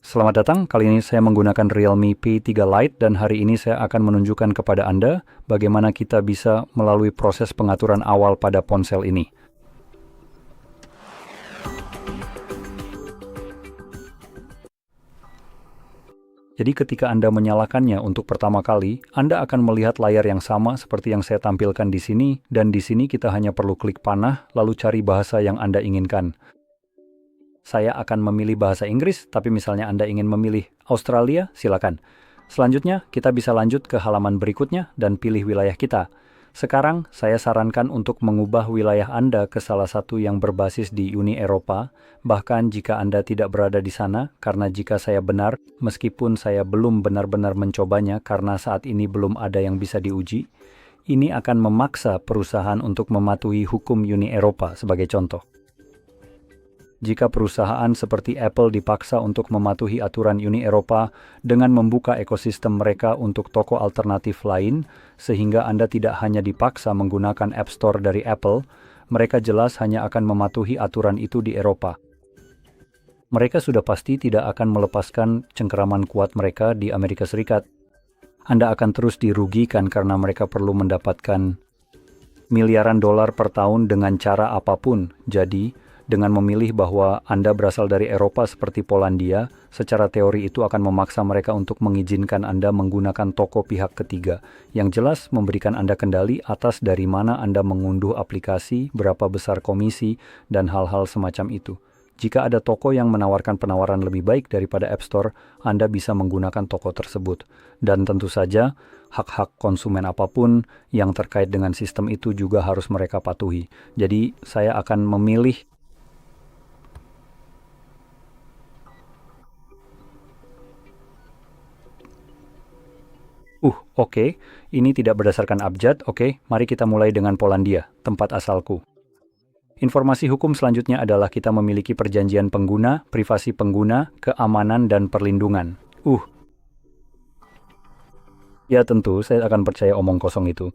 Selamat datang, kali ini saya menggunakan Realme P3 Lite dan hari ini saya akan menunjukkan kepada Anda bagaimana kita bisa melalui proses pengaturan awal pada ponsel ini. Jadi ketika Anda menyalakannya untuk pertama kali, Anda akan melihat layar yang sama seperti yang saya tampilkan di sini, dan di sini kita hanya perlu klik panah lalu cari bahasa yang Anda inginkan. Saya akan memilih bahasa Inggris, tapi misalnya Anda ingin memilih Australia, silakan. Selanjutnya, kita bisa lanjut ke halaman berikutnya dan pilih wilayah kita. Sekarang, saya sarankan untuk mengubah wilayah Anda ke salah satu yang berbasis di Uni Eropa, bahkan jika Anda tidak berada di sana, karena jika saya benar, meskipun saya belum benar-benar mencobanya karena saat ini belum ada yang bisa diuji, ini akan memaksa perusahaan untuk mematuhi hukum Uni Eropa sebagai contoh. Jika perusahaan seperti Apple dipaksa untuk mematuhi aturan Uni Eropa dengan membuka ekosistem mereka untuk toko alternatif lain, sehingga Anda tidak hanya dipaksa menggunakan App Store dari Apple, mereka jelas hanya akan mematuhi aturan itu di Eropa. Mereka sudah pasti tidak akan melepaskan cengkeraman kuat mereka di Amerika Serikat. Anda akan terus dirugikan karena mereka perlu mendapatkan miliaran dolar per tahun dengan cara apapun. Jadi, dengan memilih bahwa Anda berasal dari Eropa seperti Polandia, secara teori itu akan memaksa mereka untuk mengizinkan Anda menggunakan toko pihak ketiga, yang jelas memberikan Anda kendali atas dari mana Anda mengunduh aplikasi, berapa besar komisi, dan hal-hal semacam itu. Jika ada toko yang menawarkan penawaran lebih baik daripada App Store, Anda bisa menggunakan toko tersebut. Dan tentu saja, hak-hak konsumen apapun yang terkait dengan sistem itu juga harus mereka patuhi. Jadi, saya akan memilih Oke, ini tidak berdasarkan abjad. Oke, mari kita mulai dengan Polandia, tempat asalku. Informasi hukum selanjutnya adalah kita memiliki perjanjian pengguna, privasi pengguna, keamanan, dan perlindungan. Ya tentu, saya akan percaya omong kosong itu.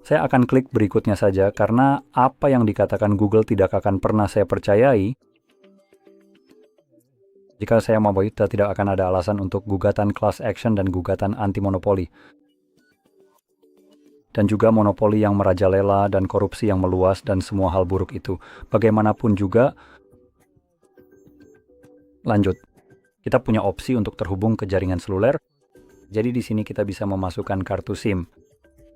Saya akan klik berikutnya saja, karena apa yang dikatakan Google tidak akan pernah saya percayai. Jika saya mau, kita tidak akan ada alasan untuk gugatan class action dan gugatan anti-monopoli. Dan juga monopoli yang merajalela dan korupsi yang meluas dan semua hal buruk itu. Bagaimanapun juga, lanjut. Kita punya opsi untuk terhubung ke jaringan seluler. Jadi di sini kita bisa memasukkan kartu SIM.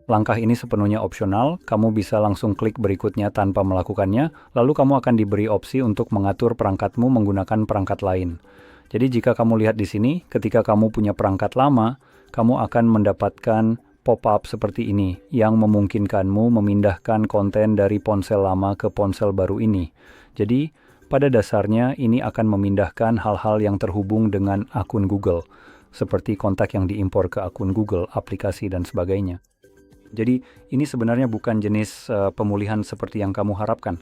Langkah ini sepenuhnya opsional, kamu bisa langsung klik berikutnya tanpa melakukannya, lalu kamu akan diberi opsi untuk mengatur perangkatmu menggunakan perangkat lain. Jadi jika kamu lihat di sini, ketika kamu punya perangkat lama, kamu akan mendapatkan pop-up seperti ini, yang memungkinkanmu memindahkan konten dari ponsel lama ke ponsel baru ini. Jadi, pada dasarnya ini akan memindahkan hal-hal yang terhubung dengan akun Google, seperti kontak yang diimpor ke akun Google, aplikasi, dan sebagainya. Jadi, ini sebenarnya bukan jenis pemulihan seperti yang kamu harapkan.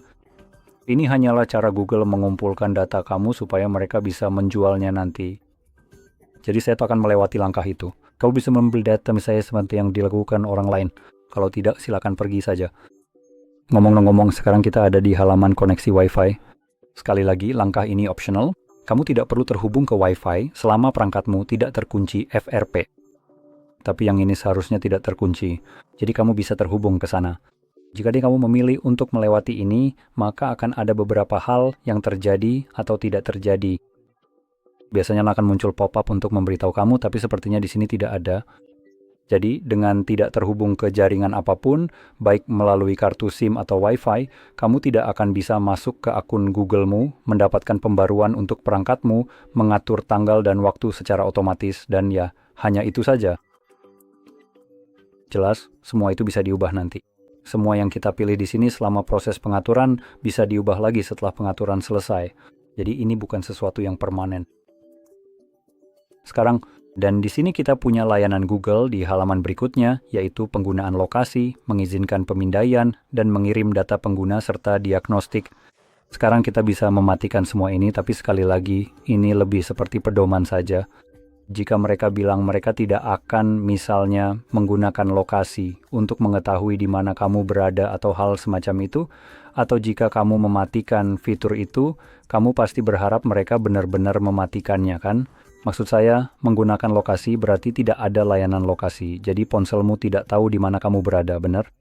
Ini hanyalah cara Google mengumpulkan data kamu supaya mereka bisa menjualnya nanti. Jadi, saya akan melewati langkah itu. Kamu bisa membeli data misalnya seperti yang dilakukan orang lain. Kalau tidak, silakan pergi saja. Ngomong-ngomong, sekarang kita ada di halaman koneksi Wi-Fi. Sekali lagi, langkah ini optional. Kamu tidak perlu terhubung ke Wi-Fi selama perangkatmu tidak terkunci FRP. Tapi yang ini seharusnya tidak terkunci. Jadi kamu bisa terhubung ke sana. Jika kamu memilih untuk melewati ini, maka akan ada beberapa hal yang terjadi atau tidak terjadi. Biasanya akan muncul pop-up untuk memberitahu kamu, tapi sepertinya di sini tidak ada. Jadi, dengan tidak terhubung ke jaringan apapun, baik melalui kartu SIM atau Wi-Fi, kamu tidak akan bisa masuk ke akun Google-mu, mendapatkan pembaruan untuk perangkatmu, mengatur tanggal dan waktu secara otomatis, dan ya, hanya itu saja. Jelas, semua itu bisa diubah nanti. Semua yang kita pilih di sini selama proses pengaturan bisa diubah lagi setelah pengaturan selesai. Jadi, ini bukan sesuatu yang permanen. Sekarang, dan di sini kita punya layanan Google di halaman berikutnya, yaitu penggunaan lokasi, mengizinkan pemindaian, dan mengirim data pengguna serta diagnostik. Sekarang kita bisa mematikan semua ini, tapi sekali lagi, ini lebih seperti pedoman saja. Jika mereka bilang mereka tidak akan misalnya menggunakan lokasi untuk mengetahui di mana kamu berada atau hal semacam itu, atau jika kamu mematikan fitur itu, kamu pasti berharap mereka benar-benar mematikannya, kan? Maksud saya, menggunakan lokasi berarti tidak ada layanan lokasi, jadi ponselmu tidak tahu di mana kamu berada, benar?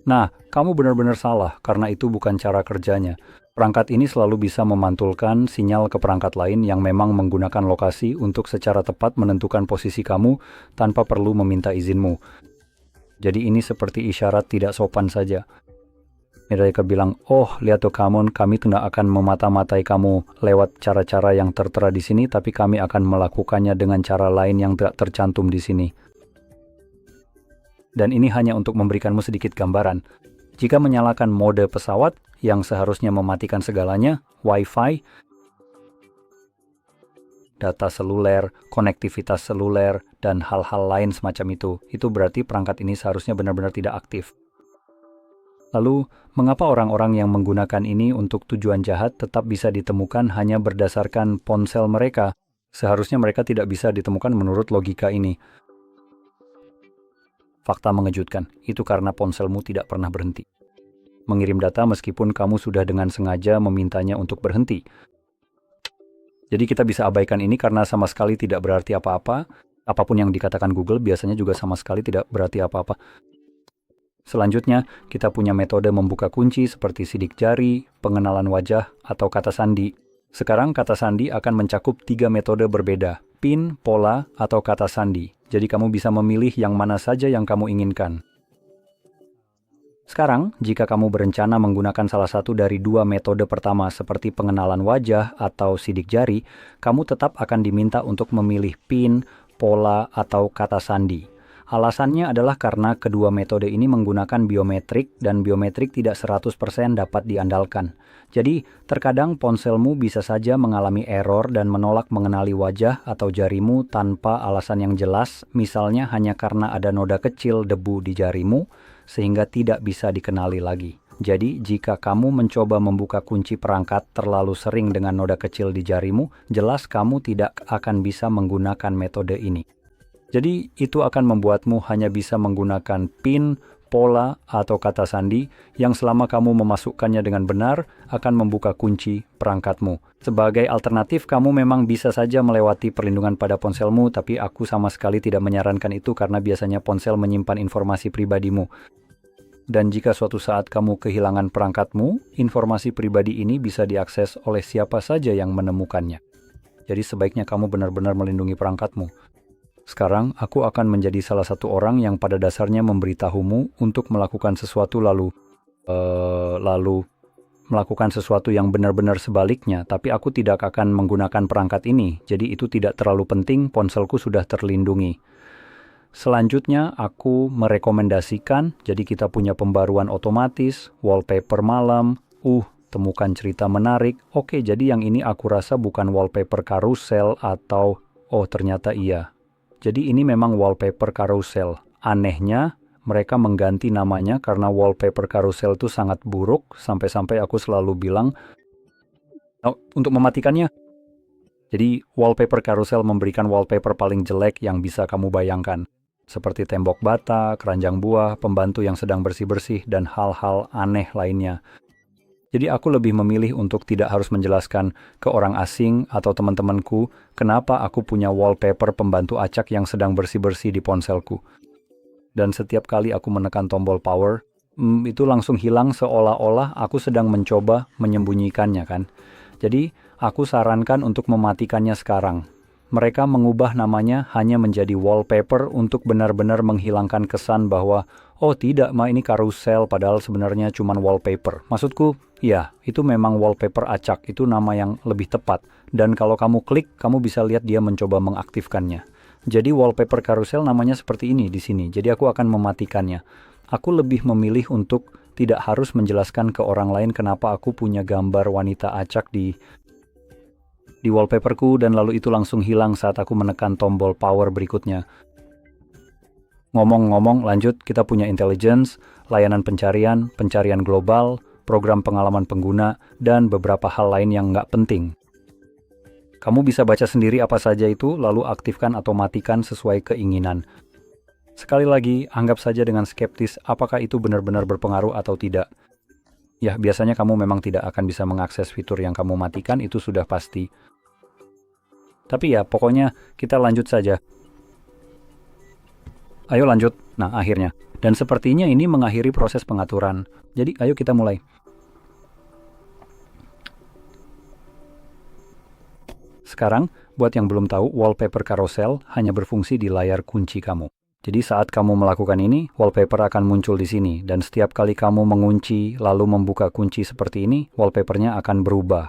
Nah, kamu benar-benar salah, karena itu bukan cara kerjanya. Perangkat ini selalu bisa memantulkan sinyal ke perangkat lain yang memang menggunakan lokasi untuk secara tepat menentukan posisi kamu tanpa perlu meminta izinmu. Jadi ini seperti isyarat tidak sopan saja. Mereka bilang, oh lihat tuh kamu, kami tidak akan memata-matai kamu lewat cara-cara yang tertera di sini, tapi kami akan melakukannya dengan cara lain yang tidak tercantum di sini. Dan ini hanya untuk memberikanmu sedikit gambaran. Jika menyalakan mode pesawat yang seharusnya mematikan segalanya, Wi-Fi, data seluler, konektivitas seluler, dan hal-hal lain semacam itu berarti perangkat ini seharusnya benar-benar tidak aktif. Lalu, mengapa orang-orang yang menggunakan ini untuk tujuan jahat tetap bisa ditemukan hanya berdasarkan ponsel mereka? Seharusnya mereka tidak bisa ditemukan menurut logika ini. Fakta mengejutkan, itu karena ponselmu tidak pernah berhenti mengirim data meskipun kamu sudah dengan sengaja memintanya untuk berhenti. Jadi kita bisa abaikan ini karena sama sekali tidak berarti apa-apa. Apapun yang dikatakan Google biasanya juga sama sekali tidak berarti apa-apa. Selanjutnya, kita punya metode membuka kunci seperti sidik jari, pengenalan wajah, atau kata sandi. Sekarang kata sandi akan mencakup 3 metode berbeda, PIN, pola, atau kata sandi. Jadi kamu bisa memilih yang mana saja yang kamu inginkan. Sekarang, jika kamu berencana menggunakan salah satu dari 2 metode pertama seperti pengenalan wajah atau sidik jari, kamu tetap akan diminta untuk memilih PIN, pola, atau kata sandi. Alasannya adalah karena kedua metode ini menggunakan biometrik dan biometrik tidak 100% dapat diandalkan. Jadi, terkadang ponselmu bisa saja mengalami error dan menolak mengenali wajah atau jarimu tanpa alasan yang jelas, misalnya hanya karena ada noda kecil debu di jarimu, sehingga tidak bisa dikenali lagi. Jadi, jika kamu mencoba membuka kunci perangkat terlalu sering dengan noda kecil di jarimu, jelas kamu tidak akan bisa menggunakan metode ini. Jadi, itu akan membuatmu hanya bisa menggunakan PIN, pola, atau kata sandi yang selama kamu memasukkannya dengan benar akan membuka kunci perangkatmu. Sebagai alternatif, kamu memang bisa saja melewati perlindungan pada ponselmu, tapi aku sama sekali tidak menyarankan itu karena biasanya ponsel menyimpan informasi pribadimu. Dan jika suatu saat kamu kehilangan perangkatmu, informasi pribadi ini bisa diakses oleh siapa saja yang menemukannya. Jadi sebaiknya kamu benar-benar melindungi perangkatmu. Sekarang, aku akan menjadi salah satu orang yang pada dasarnya memberitahumu untuk melakukan sesuatu lalu melakukan sesuatu yang benar-benar sebaliknya, tapi aku tidak akan menggunakan perangkat ini, jadi itu tidak terlalu penting, ponselku sudah terlindungi. Selanjutnya, aku merekomendasikan, jadi kita punya pembaruan otomatis, wallpaper malam, temukan cerita menarik, oke, jadi yang ini aku rasa bukan wallpaper karusel atau, ternyata iya. Jadi ini memang wallpaper karusel. Anehnya, mereka mengganti namanya karena wallpaper karusel itu sangat buruk, sampai-sampai aku selalu bilang, untuk mematikannya. Jadi wallpaper karusel memberikan wallpaper paling jelek yang bisa kamu bayangkan. Seperti tembok bata, keranjang buah, pembantu yang sedang bersih-bersih, dan hal-hal aneh lainnya. Jadi aku lebih memilih untuk tidak harus menjelaskan ke orang asing atau teman-temanku kenapa aku punya wallpaper pembantu acak yang sedang bersih-bersih di ponselku. Dan setiap kali aku menekan tombol power, itu langsung hilang seolah-olah aku sedang mencoba menyembunyikannya kan. Jadi aku sarankan untuk mematikannya sekarang. Mereka mengubah namanya hanya menjadi wallpaper untuk benar-benar menghilangkan kesan bahwa tidak, ini karusel padahal sebenarnya cuma wallpaper. Maksudku, ya, itu memang wallpaper acak, itu nama yang lebih tepat. Dan kalau kamu klik, kamu bisa lihat dia mencoba mengaktifkannya. Jadi wallpaper karusel namanya seperti ini di sini. Jadi aku akan mematikannya. Aku lebih memilih untuk tidak harus menjelaskan ke orang lain kenapa aku punya gambar wanita acak di wallpaperku dan lalu itu langsung hilang saat aku menekan tombol power berikutnya. Ngomong-ngomong, lanjut, kita punya intelligence, layanan pencarian, pencarian global, program pengalaman pengguna, dan beberapa hal lain yang nggak penting. Kamu bisa baca sendiri apa saja itu, lalu aktifkan atau matikan sesuai keinginan. Sekali lagi, anggap saja dengan skeptis apakah itu benar-benar berpengaruh atau tidak. Ya, biasanya kamu memang tidak akan bisa mengakses fitur yang kamu matikan, itu sudah pasti. Tapi ya, pokoknya kita lanjut saja. Ayo lanjut. Nah, akhirnya. Dan sepertinya ini mengakhiri proses pengaturan. Jadi, ayo kita mulai. Sekarang, buat yang belum tahu, wallpaper carousel hanya berfungsi di layar kunci kamu. Jadi saat kamu melakukan ini, wallpaper akan muncul di sini, dan setiap kali kamu mengunci lalu membuka kunci seperti ini, wallpapernya akan berubah.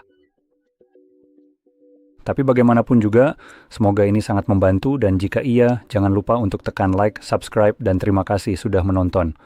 Tapi bagaimanapun juga, semoga ini sangat membantu, dan jika iya, jangan lupa untuk tekan like, subscribe, dan terima kasih sudah menonton.